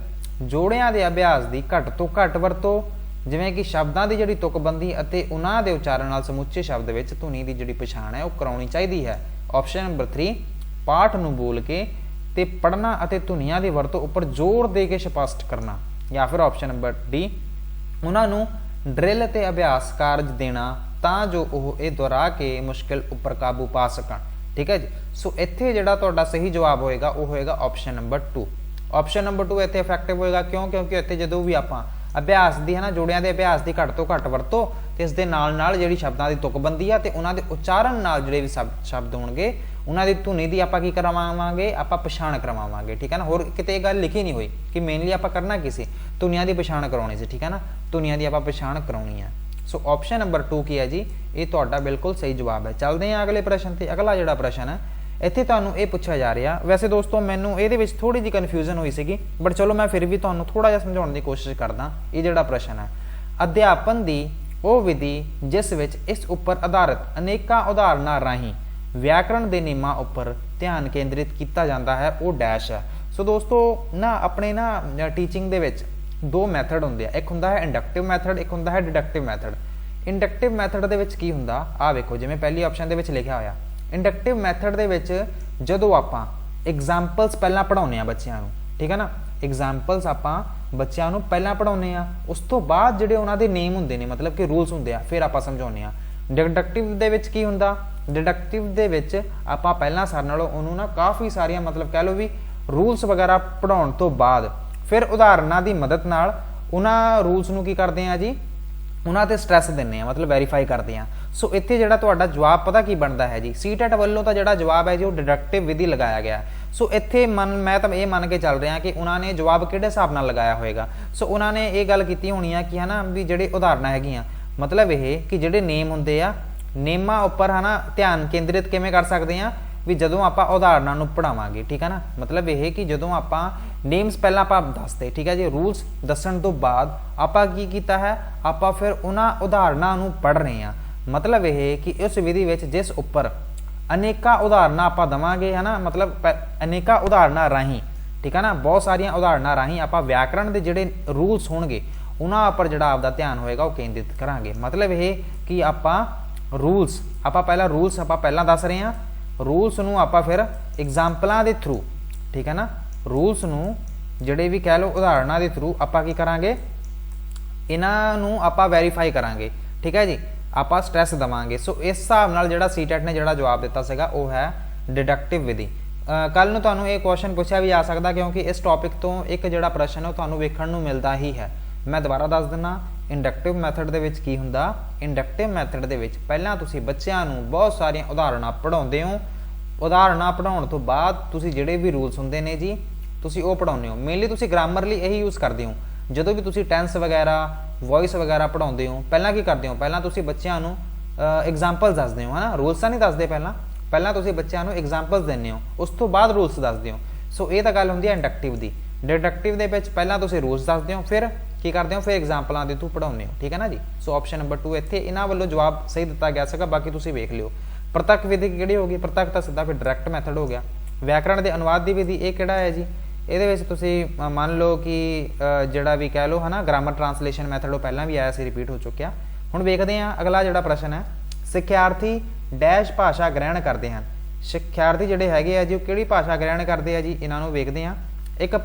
ਜੋੜਿਆਂ ਦੇ ਅਭਿਆਸ ਦੀ ਘੱਟ ਤੋਂ ਘੱਟ ਵਰਤੋਂ, ਜਿਵੇਂ ਕਿ ਸ਼ਬਦਾਂ ਦੀ ਜਿਹੜੀ ਤੁਕਬੰਦੀ ਅਤੇ ਉਹਨਾਂ ਦੇ ਉਚਾਰਨ ਨਾਲ ਸਮੁੱਚੇ ਸ਼ਬਦ ਵਿੱਚ ਧੁਨੀ ਦੀ ਜਿਹੜੀ ਪਛਾਣ ਹੈ ਉਹ ਕਰਾਉਣੀ ਚਾਹੀਦੀ ਹੈ। ਆਪਸ਼ਨ ਨੰਬਰ 3 ਪਾਠ ਨੂੰ ਬੋਲ ਕੇ ਤੇ ਪੜ੍ਹਨਾ ਅਤੇ ਧੁਨੀਆਂ ਦੀ ਵਰਤੋਂ ਉੱਪਰ ਜ਼ੋਰ ਦੇ ਕੇ ਸਪਸ਼ਟ ਕਰਨਾ। ਜਾਂ ਫਿਰ ਆਪਸ਼ਨ ਨੰਬਰ ਡੀ ਉਹਨਾਂ ਨੂੰ ਡਰਿਲ ਤੇ ਅਭਿਆਸ ਕਾਰਜ ਦੇਣਾ ਤਾਂ ਜੋ ਉਹ ਇਹ ਦੁਹਰਾ ਕੇ ਮੁਸ਼ਕਿਲ ਉੱਪਰ ਕਾਬੂ ਪਾ ਸਕਣ। ਠੀਕ ਹੈ ਜੀ। ਸੋ ਇੱਥੇ ਜਿਹੜਾ ਤੁਹਾਡਾ ਸਹੀ ਜਵਾਬ ਹੋਏਗਾ ਉਹ ਹੋਏਗਾ ਆਪਸ਼ਨ ਨੰਬਰ 2। ਆਪਸ਼ਨ ਨੰਬਰ 2 ਇੱਥੇ ਇਫੈਕਟਿਵ ਹੋਏਗਾ ਕਿਉਂ? ਕਿਉਂਕਿ ਇੱਥੇ ਜਦੋਂ ਵੀ ਆਪਾਂ ਅਭਿਆਸ ਦੀ ਜੋੜਿਆਂ ਦੇ ਅਭਿਆਸ ਦੀ ਘੱਟ ਤੋਂ ਘੱਟ ਵਰਤੋਂ ਤੇ ਇਸ ਦੇ ਨਾਲ ਜਿਹੜੀ ਸ਼ਬਦਾਂ ਦੀ ਤੁਕਬੰਦੀ ਆ ਤੇ ਉਹਨਾਂ ਦੇ ਉਚਾਰਨ ਨਾਲ ਜਿਹੜੇ ਵੀ ਸ਼ਬਦ ਹੋਣਗੇ ਉਹਨਾਂ ਦੀ ਧੁਨੀ ਦੀ ਆਪਾਂ ਕੀ ਕਰਵਾਵਾਂਗੇ, ਆਪਾਂ ਪਛਾਣ ਕਰਵਾਵਾਂਗੇ। ਠੀਕ ਹੈ ਨਾ। ਹੋਰ ਕਿਤੇ ਇਹ ਗੱਲ ਲਿਖੀ ਨਹੀਂ ਹੋਈ ਕਿ ਮੇਨਲੀ ਆਪਾਂ ਕਰਨਾ ਕੀ ਸੀ, ਧੁਨੀਆਂ ਦੀ ਪਛਾਣ ਕਰਾਉਣੀ ਸੀ। ਠੀਕ ਹੈ ਨਾ। ਧੁਨੀਆਂ ਦੀ ਆਪਾਂ ਪਛਾਣ ਕਰਾਉਣੀ ਆ। ਸੋ ਆਪਸ਼ਨ ਨੰਬਰ 2 ਕੀ ਹੈ ਜੀ, ਇਹ ਤੁਹਾਡਾ ਬਿਲਕੁਲ ਸਹੀ ਜਵਾਬ ਹੈ। ਚੱਲਦੇ ਹਾਂ ਅਗਲੇ ਪ੍ਰਸ਼ਨ ਤੇ। ਅਗਲਾ ਜਿਹੜਾ ਪ੍ਰਸ਼ਨ ਹੈ ਇੱਥੇ ਤੁਹਾਨੂੰ ਇਹ ਪੁੱਛਿਆ ਜਾ ਰਿਹਾ, ਵੈਸੇ ਦੋਸਤੋ ਮੈਨੂੰ ਇਹਦੇ ਵਿੱਚ ਥੋੜੀ ਜਿਹੀ ਕਨਫਿਊਜ਼ਨ ਹੋਈ ਸੀਗੀ, ਬਟ ਚਲੋ ਮੈਂ ਫਿਰ ਵੀ ਤੁਹਾਨੂੰ ਥੋੜਾ ਜਿਹਾ ਸਮਝਾਉਣ ਦੀ ਕੋਸ਼ਿਸ਼ ਕਰਦਾ। ਇਹ ਜਿਹੜਾ ਪ੍ਰਸ਼ਨ ਹੈ, ਅਧਿਆਪਨ ਦੀ ਉਹ ਵਿਧੀ ਜਿਸ ਵਿੱਚ ਇਸ ਉੱਪਰ ਆਧਾਰਿਤ ਅਨੇਕਾਂ ਉਦਾਹਰਨਾਂ ਰਾਹੀਂ ਵਿਆਕਰਣ ਦੇ ਨਿਯਮਾਂ ਉੱਪਰ ਧਿਆਨ ਕੇਂਦਰਿਤ ਕੀਤਾ ਜਾਂਦਾ ਹੈ ਉਹ ਡੈਸ਼ ਹੈ। ਸੋ ਦੋਸਤੋ ਆਪਣੇ ਟੀਚਿੰਗ ਦੇ ਵਿੱਚ ਦੋ ਮੈਥਡ ਹੁੰਦੇ ਆ, ਇੱਕ ਹੁੰਦਾ ਹੈ ਇੰਡਕਟਿਵ ਮੈਥਡ, ਇੱਕ ਹੁੰਦਾ ਹੈ ਡਿਡਕਟਿਵ ਮੈਥਡ। ਇੰਡਕਟਿਵ ਮੈਥਡ ਦੇ ਵਿੱਚ ਕੀ ਹੁੰਦਾ, ਆਹ ਵੇਖੋ ਜਿਵੇਂ ਪਹਿਲੀ ਆਪਸ਼ਨ ਦੇ ਵਿੱਚ ਲਿਖਿਆ ਹੋਇਆ। ਇੰਡਕਟਿਵ ਮੈਥਡ ਦੇ ਵਿੱਚ ਜਦੋਂ ਆਪਾਂ ਐਗਜ਼ਾਮਪਲਸ ਪਹਿਲਾਂ ਪੜਾਉਂਦੇ ਆ ਬੱਚਿਆਂ ਨੂੰ, ਠੀਕ ਹੈ ਨਾ, ਐਗਜ਼ਾਮਪਲਸ ਆਪਾਂ ਬੱਚਿਆਂ ਨੂੰ ਪਹਿਲਾਂ ਪੜਾਉਂਦੇ ਆ, ਉਸ ਤੋਂ ਬਾਅਦ ਜਿਹੜੇ ਉਹਨਾਂ ਦੇ ਨੇਮ ਹੁੰਦੇ ਨੇ, ਮਤਲਬ ਕਿ ਰੂਲਸ ਹੁੰਦੇ ਆ, ਫਿਰ ਆਪਾਂ ਸਮਝਾਉਂਦੇ ਆ। ਡਿਡਕਟਿਵ ਦੇ ਵਿੱਚ ਕੀ ਹੁੰਦਾ, ਡਿਡਕਟਿਵ ਦੇ ਵਿੱਚ ਆਪਾਂ ਪਹਿਲਾਂ ਸਾਡੇ ਨਾਲੋਂ ਉਹਨੂੰ ਕਾਫੀ ਸਾਰੀਆਂ ਮਤਲਬ ਕਹਿ ਲਓ ਵੀ ਰੂਲਸ ਵਗੈਰਾ ਪੜਾਉਣ ਤੋਂ ਬਾਅਦ ਫਿਰ ਉਦਾਹਰਨਾਂ ਦੀ ਮਦਦ ਨਾਲ ਉਹਨਾਂ ਰੂਲਸ ਨੂੰ ਕੀ ਕਰਦੇ ਆ ਜੀ, ਉਹਨਾਂ ਤੇ ਸਟ੍ਰੈਸ ਦਿੰਦੇ ਆ, ਮਤਲਬ ਵੈਰੀਫਾਈ ਕਰਦੇ ਆ। ਸੋ ਇੱਥੇ ਜਿਹੜਾ ਤੁਹਾਡਾ ਜਵਾਬ ਪਤਾ ਕੀ ਬਣਦਾ ਹੈ ਜੀ, ਸੀਟੈਟ ਵੱਲੋਂ ਤਾਂ ਜਿਹੜਾ ਜਵਾਬ ਹੈ ਜੀ ਉਹ ਡਿਡਕਟਿਵ ਵਿਧੀ ਲਗਾਇਆ ਗਿਆ। ਸੋ ਇੱਥੇ ਮੈਂ ਤਾਂ ਇਹ ਮੰਨ ਕੇ ਚੱਲ ਰਿਹਾ ਕਿ ਉਹਨਾਂ ਨੇ ਜਵਾਬ ਕਿਹੜੇ ਹਿਸਾਬ ਨਾਲ ਲਗਾਇਆ ਹੋਏਗਾ। ਸੋ ਉਹਨਾਂ ਨੇ ਇਹ ਗੱਲ ਕੀਤੀ ਹੋਣੀ ਆ ਕਿ ਵੀ ਜਿਹੜੇ ਉਦਾਹਰਨਾਂ ਹੈਗੀਆਂ, ਮਤਲਬ ਇਹ ਕਿ ਜਿਹੜੇ ਨੇਮ ਹੁੰਦੇ ਆ, ਨੇਮਾਂ ਉੱਪਰ ਧਿਆਨ ਕੇਂਦਰਿਤ ਕਿਵੇਂ ਕਰ ਸਕਦੇ ਆ ਵੀ ਜਦੋਂ ਆਪਾਂ ਉਦਾਹਰਨਾਂ ਨੂੰ ਪੜਾਵਾਂਗੇ। ਠੀਕ ਹੈ ਨਾ। ਮਤਲਬ ਇਹ ਕਿ ਜਦੋਂ ਆਪਾਂ ਨੇਮਸ ਪਹਿਲਾਂ ਆਪਾਂ ਦੱਸਦੇ, ਠੀਕ ਹੈ ਜੀ, ਰੂਲਸ ਦੱਸਣ ਤੋਂ ਬਾਅਦ ਆਪਾਂ ਕੀ ਕੀਤਾ ਹੈ, ਆਪਾਂ ਫਿਰ ਉਹਨਾਂ ਉਦਾਹਰਨਾਂ ਨੂੰ ਪੜ੍ਹ ਰਹੇ ਹਾਂ। ਮਤਲਬ ਇਹ ਕਿ ਇਸ ਵਿਧੀ ਵਿੱਚ ਜਿਸ ਉੱਪਰ ਅਨੇਕਾਂ ਉਦਾਹਰਨਾਂ ਆਪਾਂ ਦੇਵਾਂਗੇ, ਮਤਲਬ ਅਨੇਕਾਂ ਉਦਾਹਰਨਾਂ ਰਾਹੀਂ, ਠੀਕ ਹੈ ਨਾ, ਬਹੁਤ ਸਾਰੀਆਂ ਉਦਾਹਰਨਾਂ ਰਾਹੀਂ ਆਪਾਂ ਵਿਆਕਰਣ ਦੇ ਜਿਹੜੇ ਰੂਲਸ ਹੋਣਗੇ ਉਹਨਾਂ ਉੱਪਰ ਜਿਹੜਾ ਆਪਦਾ ਧਿਆਨ ਹੋਏਗਾ ਉਹ ਕੇਂਦਰਿਤ ਕਰਾਂਗੇ। ਮਤਲਬ ਇਹ ਕਿ ਆਪਾਂ ਰੂਲਸ ਪਹਿਲਾਂ ਦੱਸ ਰਹੇ ਹਾਂ, ਰੂਲਸ ਨੂੰ ਆਪਾਂ ਫਿਰ ਐਗਜ਼ਾਮਪਲਾਂ ਦੇ ਥਰੂ, ਠੀਕ ਹੈ ਨਾ, ਰੂਲਸ ਨੂੰ ਜਿਹੜੇ ਵੀ ਕਹਿ ਲਓ ਉਦਾਹਰਨਾਂ ਦੇ ਥਰੂ ਆਪਾਂ ਕੀ ਕਰਾਂਗੇ, ਇਹਨਾਂ ਨੂੰ ਆਪਾਂ ਵੈਰੀਫਾਈ ਕਰਾਂਗੇ। ਠੀਕ ਹੈ ਜੀ, ਆਪਾਂ ਸਟ੍ਰੈਸ ਦੇਵਾਂਗੇ। ਸੋ ਇਸ ਹਿਸਾਬ ਨਾਲ ਜਿਹੜਾ ਸੀਟੈਟ ਨੇ ਜਿਹੜਾ ਜਵਾਬ ਦਿੱਤਾ ਸੀਗਾ ਉਹ ਹੈ ਡਿਡਕਟਿਵ ਵਿਧੀ। ਕੱਲ ਨੂੰ ਤੁਹਾਨੂੰ ਇਹ ਕੁਐਸਚਨ ਪੁੱਛਿਆ ਵੀ ਜਾ ਸਕਦਾ ਕਿਉਂਕਿ ਇਸ ਟੌਪਿਕ ਤੋਂ ਇੱਕ ਜਿਹੜਾ ਪ੍ਰਸ਼ਨ ਉਹ ਤੁਹਾਨੂੰ ਵੇਖਣ ਨੂੰ ਮਿਲਦਾ ਹੀ ਹੈ। ਮੈਂ ਦੁਬਾਰਾ ਦੱਸ ਦਿੰਦਾ, ਇੰਡਕਟਿਵ ਮੈਥਡ ਦੇ ਵਿੱਚ ਕੀ ਹੁੰਦਾ, ਇੰਡਕਟਿਵ ਮੈਥਡ ਦੇ ਵਿੱਚ ਪਹਿਲਾਂ ਤੁਸੀਂ ਬੱਚਿਆਂ ਨੂੰ ਬਹੁਤ ਸਾਰੀਆਂ ਉਦਾਹਰਨਾਂ ਪੜ੍ਹਾਉਂਦੇ ਹੋ, ਉਦਾਹਰਨਾਂ ਪੜ੍ਹਾਉਣ ਤੋਂ ਬਾਅਦ ਤੁਸੀਂ ਜਿਹੜੇ ਵੀ ਰੂਲਸ ਹੁੰਦੇ ਨੇ ਜੀ ਤੁਸੀਂ ਉਹ ਪੜ੍ਹਾਉਂਦੇ ਹੋ। ਮੇਨਲੀ ਤੁਸੀਂ ਗ੍ਰਾਮਰ ਲਈ ਇਹੀ ਯੂਜ਼ ਕਰਦੇ ਹੋ। ਜਦੋਂ ਵੀ ਤੁਸੀਂ ਟੈਂਸ ਵਗੈਰਾ, ਵੌਇਸ ਵਗੈਰਾ ਪੜ੍ਹਾਉਂਦੇ ਹੋ, ਪਹਿਲਾਂ ਕੀ ਕਰਦੇ ਹੋ, ਪਹਿਲਾਂ ਤੁਸੀਂ ਬੱਚਿਆਂ ਨੂੰ ਐਗਜ਼ਾਮਪਲਸ ਦੱਸਦੇ ਹੋ, ਰੂਲਸ ਤਾਂ ਨਹੀਂ ਦੱਸਦੇ, ਪਹਿਲਾਂ ਤੁਸੀਂ ਬੱਚਿਆਂ ਨੂੰ ਐਗਜ਼ਾਮਪਲਸ ਦਿੰਦੇ ਹੋ, ਉਸ ਤੋਂ ਬਾਅਦ ਰੂਲਸ ਦੱਸਦੇ ਹੋ। ਸੋ ਇਹ ਤਾਂ ਗੱਲ ਹੁੰਦੀ ਹੈ ਇੰਡਕਟਿਵ ਦੀ। ਡਿਡਕਟਿਵ ਦੇ ਵਿੱਚ ਪਹਿਲਾਂ ਤੁਸੀਂ ਰੂਲਸ ਦੱਸਦੇ ਹੋ, ਫਿਰ ਕੀ ਕਰਦੇ ਹੋ, ਫਿਰ ਐਗਜ਼ਾਮਪਲਾਂ ਦੇ ਥਰੂ ਪੜ੍ਹਾਉਂਦੇ ਹੋ। ਠੀਕ ਹੈ ਨਾ ਜੀ। ਸੋ ਆਪਸ਼ਨ ਨੰਬਰ 2 ਇੱਥੇ ਇਹਨਾਂ ਵੱਲੋਂ ਜਵਾਬ ਸਹੀ ਦਿੱਤਾ ਗਿਆ ਸੀਗਾ, ਬਾਕੀ ਤੁਸੀਂ ਵੇਖ ਲਿਓ। ਪ੍ਰਤੱਖ ਵਿਧੀ ਕਿਹੜੀ ਹੋ ਗਈ, ਪ੍ਰਤੱਖ ਤਾਂ ਸਿੱਧਾ ਫਿਰ ਡਾਇਰੈਕਟ ਮੈਥਡ ਹੋ ਗਿਆ। ਵਿਆਕਰਣ ਦੇ ਅਨੁਵਾਦ ਦੀ ਵਿਧੀ ਇਹ ਕਿਹੜਾ ਹੈ ਜੀ, ਇਹਦੇ ਵਿੱਚ ਤੁਸੀਂ ਮੰਨ ਲਓ ਕਿ ਜਿਹੜਾ ਵੀ ਕਹਿ ਲਓ ਗ੍ਰਾਮਰ ਟ੍ਰਾਂਸਲੇਸ਼ਨ ਮੈਥਡ ਉਹ ਪਹਿਲਾਂ ਵੀ ਆਇਆ ਸੀ, ਰਿਪੀਟ ਹੋ ਚੁੱਕਿਆ। ਹੁਣ ਵੇਖਦੇ ਹਾਂ ਅਗਲਾ ਜਿਹੜਾ ਪ੍ਰਸ਼ਨ ਹੈ, ਸਿੱਖਿਆਰਥੀ ਡੈਸ਼ ਭਾਸ਼ਾ ਗ੍ਰਹਿਣ ਕਰਦੇ ਹਨ। ਸਿੱਖਿਆਰਥੀ ਜਿਹੜੇ ਹੈਗੇ ਆ ਜੀ ਉਹ ਕਿਹੜੀ ਭਾਸ਼ਾ ਗ੍ਰਹਿਣ ਕਰਦੇ ਆ ਜੀ, ਇਹਨਾਂ ਨੂੰ ਵੇਖਦੇ ਹਾਂ। ਇੱਕ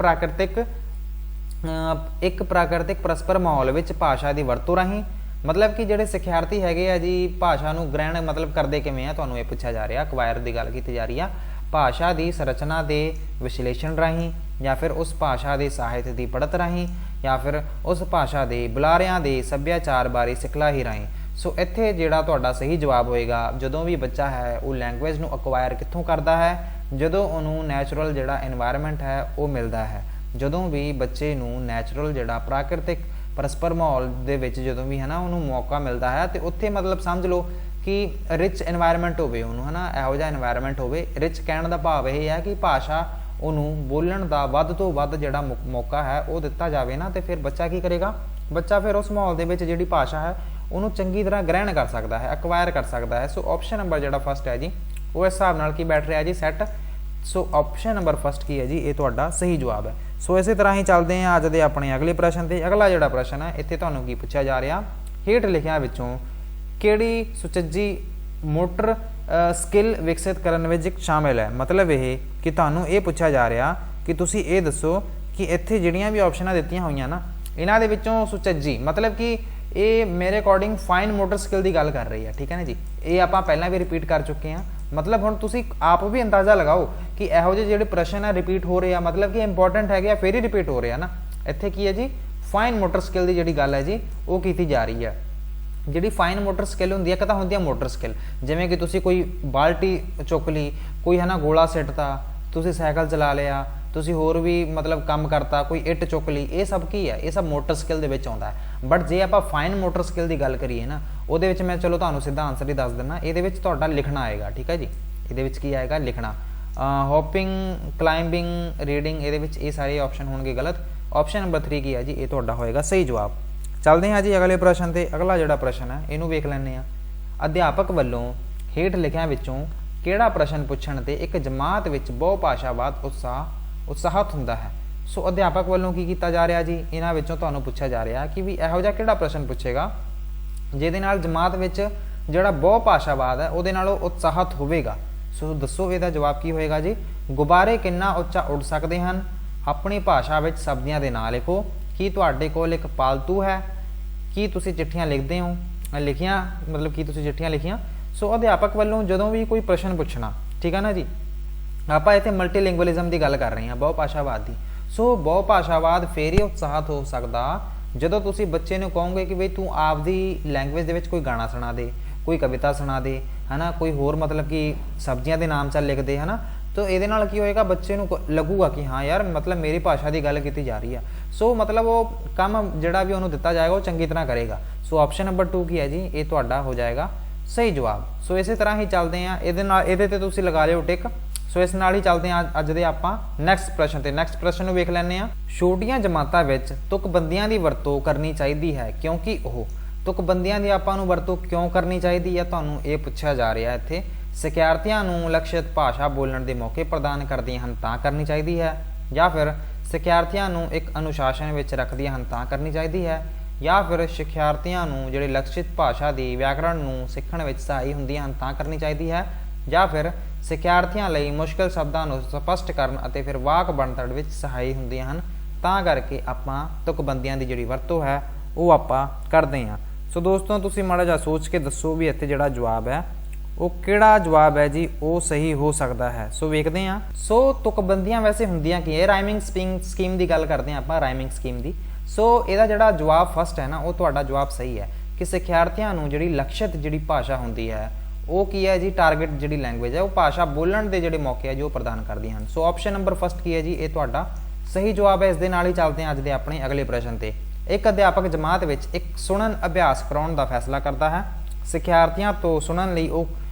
ਪ੍ਰਾਕਿਰਤਿਕ ਪਰਸਪਰ ਮਾਹੌਲ ਵਿੱਚ ਭਾਸ਼ਾ ਦੀ ਵਰਤੋਂ ਰਾਹੀਂ, ਮਤਲਬ ਕਿ ਜਿਹੜੇ ਸਿੱਖਿਆਰਥੀ ਹੈਗੇ ਆ ਜੀ ਭਾਸ਼ਾ ਨੂੰ ਗ੍ਰਹਿਣ ਮਤਲਬ ਕਰਦੇ ਕਿਵੇਂ ਆ, ਤੁਹਾਨੂੰ ਇਹ ਪੁੱਛਿਆ ਜਾ ਰਿਹਾ। ਅਕਵਾਇਰ ਦੀ ਗੱਲ ਕੀਤੀ ਜਾ ਰਹੀ ਆ। ਭਾਸ਼ਾ ਦੀ ਸੰਰਚਨਾ ਦੇ ਵਿਸ਼ਲੇਸ਼ਣ ਰਾਹੀਂ, ਜਾਂ ਫਿਰ ਉਸ ਭਾਸ਼ਾ ਦੇ ਸਾਹਿਤ ਦੀ ਪੜ੍ਹਤ ਰਾਹੀਂ, ਜਾਂ ਫਿਰ ਉਸ ਭਾਸ਼ਾ ਦੇ ਬੁਲਾਰਿਆਂ ਦੇ ਸੱਭਿਆਚਾਰ ਬਾਰੇ ਸਿਖਲਾਈ ਰਾਹੀਂ। ਸੋ ਇੱਥੇ ਜਿਹੜਾ ਤੁਹਾਡਾ ਸਹੀ ਜਵਾਬ ਹੋਏਗਾ, ਜਦੋਂ ਵੀ ਬੱਚਾ ਹੈ ਉਹ ਲੈਂਗੁਏਜ ਨੂੰ ਅਕਵਾਇਰ ਕਿੱਥੋਂ ਕਰਦਾ ਹੈ, ਜਦੋਂ ਉਹਨੂੰ ਨੈਚੁਰਲ ਜਿਹੜਾ এনवायरमेंट ਹੈ ਉਹ ਮਿਲਦਾ ਹੈ। ਜਦੋਂ ਵੀ ਬੱਚੇ ਨੂੰ ਨੈਚੁਰਲ ਜਿਹੜਾ ਪ੍ਰਾਕਿਰਤਿਕ ਪਰਸਪਰ ਮਾਹੌਲ ਦੇ ਵਿੱਚ ਜਦੋਂ ਵੀ ਉਹਨੂੰ ਮੌਕਾ ਮਿਲਦਾ ਹੈ ਤੇ ਉੱਥੇ ਮਤਲਬ ਸਮਝ ਲਓ ਕਿ ਰਿਚ এনवायरमेंट ਹੋਵੇ, ਉਹਨੂੰ ਇਹੋ ਜਿਹਾ এনवायरमेंट ਹੋਵੇ। ਰਿਚ ਕਹਿਣ ਦਾ ਭਾਵ ਇਹ ਹੈ ਕਿ ਭਾਸ਼ਾ ਉਹਨੂੰ ਬੋਲਣ ਦਾ ਵੱਧ ਤੋਂ ਵੱਧ ਜਿਹੜਾ ਮੌਕਾ ਹੈ ਉਹ ਦਿੱਤਾ ਜਾਵੇ ਨਾ, ਤੇ ਫਿਰ ਬੱਚਾ ਕੀ ਕਰੇਗਾ, ਬੱਚਾ ਫਿਰ ਉਸ ਮਾਹੌਲ ਦੇ ਵਿੱਚ ਜਿਹੜੀ ਭਾਸ਼ਾ ਹੈ ਉਹਨੂੰ ਚੰਗੀ ਤਰ੍ਹਾਂ ਗ੍ਰਹਿਣ ਕਰ ਸਕਦਾ ਹੈ, ਅਕਵਾਇਰ ਕਰ ਸਕਦਾ ਹੈ। ਸੋ ਆਪਸ਼ਨ ਨੰਬਰ ਜਿਹੜਾ ਫਸਟ ਹੈ ਜੀ ਉਹ ਇਸ ਹਿਸਾਬ ਨਾਲ ਕੀ ਬੈਠ ਰਿਹਾ ਜੀ, set. So option number first ਕੀ ਹੈ ਜੀ, ਇਹ ਤੁਹਾਡਾ ਸਹੀ ਜਵਾਬ ਹੈ। सो इस तरह ही चलते हैं अज दे अपने अगले प्रश्न ते। अगला जिहड़ा प्रश्न है इत्थे तुहानूं की पुछया जा रहा, हेठ लिखियां विचों किहड़ी सुचज्जी मोटर स्किल विकसित करन विच शामिल है। मतलब ये कि तुहानूं ये पुछया जा रहा कि तुसीं ये दसो कि इत्थे जिहड़ियां भी ऑप्शनां दित्तियां होईयां ना, इन्हां दे विचों सुचज्जी मतलब कि ये मेरे अकॉर्डिंग फाइन मोटर स्किल की गल कर रही है। ठीक है ना जी, ये आप पहला भी रिपीट कर चुके हैं। मतलब हुण तुसीं आप भी अंदाज़ा लगाओ कि इहो ਜਿਹੇ ਜਿਹੜੇ प्रश्न है रिपीट हो रहे हैं, मतलब कि इंपॉर्टेंट है फिर ही रिपीट हो रहे हैं ना। इत्थे की है जी, फाइन मोटर स्किल की जिहड़ी गल है जी वो की जा रही है। जिहड़ी फाइन मोटर स्किल हुंदी है, एक तां हुंदी है मोटर स्किल, जिवें कि तुसीं कोई बाल्टी चुक ली, कोई है ना गोला सिੱਟਤਾ, तुसीं साइकिल चला लिया, तुसीं होर भी मतलब काम करता, कोई इट चुक ली, ये सब की है, ये सब मोटर स्किल दे विच आउंदा है। बट जे आपां फाइन मोटर स्किल की गल करिए ना, उहदे विच मैं चलो तुहानूं सीधा आंसर ही दस दिंदा, इहदे विच तुहाडा लिखना आएगा। ठीक है जी, इहदे विच की आएगा लिखना। हॉपिंग, क्लाइंबिंग, रीडिंग, इहदे विच ये सारे ऑप्शन होणगे गलत। ऑप्शन नंबर 3 की है जी, ये तुहाडा होएगा सही जवाब। चलते हैं जी अगले प्रश्न ते। अगला जिहड़ा प्रश्न है इहनूं वेख लैंदे आ। अध्यापक वल्लों हेठ लिखियां विचों किहड़ा प्रश्न पुछण ते एक जमात विच बहुभाषावाद उत्साहत हुंदा है। सो अध्यापक वालों की किया जा रहा जी, इन्हां विचों तुहानूं पुछया जा रहा कि भी इहो जिहा किहड़ा प्रश्न पुछेगा जिहदे नाल जमात विच जिहड़ा बहुभाषावाद है उहदे नालों उत्साहत होवेगा। सो दसो इहदा जवाब की होएगा जी। गुब्बारे किन्ना उच्चा उड़ सकते हैं, अपनी भाषा विच सब्जियां दे नाम लिखो, की तुहाडे कोल एक पालतू है, की तुसीं चिट्ठियां लिखदे हो, लिखियां मतलब की तुसीं चिट्ठियां लिखियां। सो अध्यापक वालों जदों भी कोई प्रश्न पुछना, ठीक है ना जी, ਆਪਾਂ ਇੱਥੇ ਮਲਟੀਲਿੰਗੁਅਲਿਜ਼ਮ ਦੀ ਗੱਲ ਕਰ ਰਹੇ ਹਾਂ, ਬਹੁਭਾਸ਼ਾਵਾਦ ਦੀ। ਸੋ ਬਹੁਭਾਸ਼ਾਵਾਦ ਫੇਰ ਹੀ ਉਤਸ਼ਾਹਤ ਹੋ ਸਕਦਾ ਜਦੋਂ ਤੁਸੀਂ ਬੱਚੇ ਨੂੰ ਕਹੋਗੇ ਕਿ ਬਈ ਤੂੰ ਆਪਦੀ ਲੈਂਗੁਏਜ ਦੇ ਵਿੱਚ ਕੋਈ ਗਾਣਾ ਸੁਣਾ ਦੇ, ਕੋਈ ਕਵਿਤਾ ਸੁਣਾ ਦੇ, ਹੈ ਨਾ, ਕੋਈ ਹੋਰ ਮਤਲਬ ਕਿ ਸਬਜ਼ੀਆਂ ਦੇ ਨਾਮ ਚੱਲ ਲਿਖ ਦੇ, ਹੈ ਨਾ। तो ये की होएगा, बच्चे को लगूगा कि हाँ यार मतलब मेरी भाषा की गल की जा रही है। सो मतलब वो काम जोड़ा भी उन्होंने दिता जाएगा वो चंगी तरह करेगा। सो ऑप्शन नंबर 2 की है जी, ये तुहाडा हो जाएगा सही जवाब। सो इस तरह ही चलते हैं, ये तुसीं लगा लिओ टिक। सो इस नाल ही चलते हैं अज दे आपां नैक्सट प्रश्न ते। नैक्सट प्रश्न वेख लैंदे आ। छोटियां जमातां विच तुकबंदियां दी वरतों करनी चाहिदी है क्योंकि ओह तुकबंदियां दी आपां नूं वरतों क्यों करनी चाहिदी है, तुहानूं ये पुछया जा रहा है इत्थे। सिख्यार्थियों को लक्षित भाषा बोलने के मौके प्रदान करदियां हन तां करनी चाहिए है, या फिर सिख्यार्थियों को एक अनुशासन में रखदियां हन तां करनी चाहिए है, या फिर सिख्यार्थियों को जिहड़ी लक्षित भाषा की व्याकरण को सीखण विच सहाई हुंदियां हन तां करनी चाहिए है, या फिर सिख्यार्थियों लई मुश्किल शब्दों को स्पष्ट करन अते फिर वाक बनतड़ विच सहाई हुंदियां हन तां करके आपां तुकबंदियां दी जिहड़ी वरतों है वो आपां करदे हां। सो दोस्तों तुसीं माड़ा जिहा सोच के दसो भी इत्थे जिहड़ा जवाब है वो किहड़ा जवाब है जी, वो सही हो सकता है। सो वेखते हैं। सो तुकबंदियां वैसे हुंदियां की है, राइमिंग स्कीम की गल करते हैं आपां, राइमिंग स्कीम की। सो इहदा जिहड़ा जवाब फस्ट है ना वो तुहाडा जवाब सही है कि सिख्यार्थियों को जिहड़ी लक्षित जिहड़ी भाषा हुंदी है वो की है जी, टारगेट जिहड़ी लैंगुएज है वो भाषा बोलण दे जिहड़े मौके है जो प्रदान करदी हन। सो ऑप्शन नंबर फस्ट की है जी, ये तुहाडा सही जवाब है। इस दे नाल ही चलते हैं अज दे अपने अगले प्रश्न ते। एक अध्यापक जमात विच एक सुनन अभ्यास कराउण दा फैसला करता है। सिख्यार्थियों तो सुनन लई वो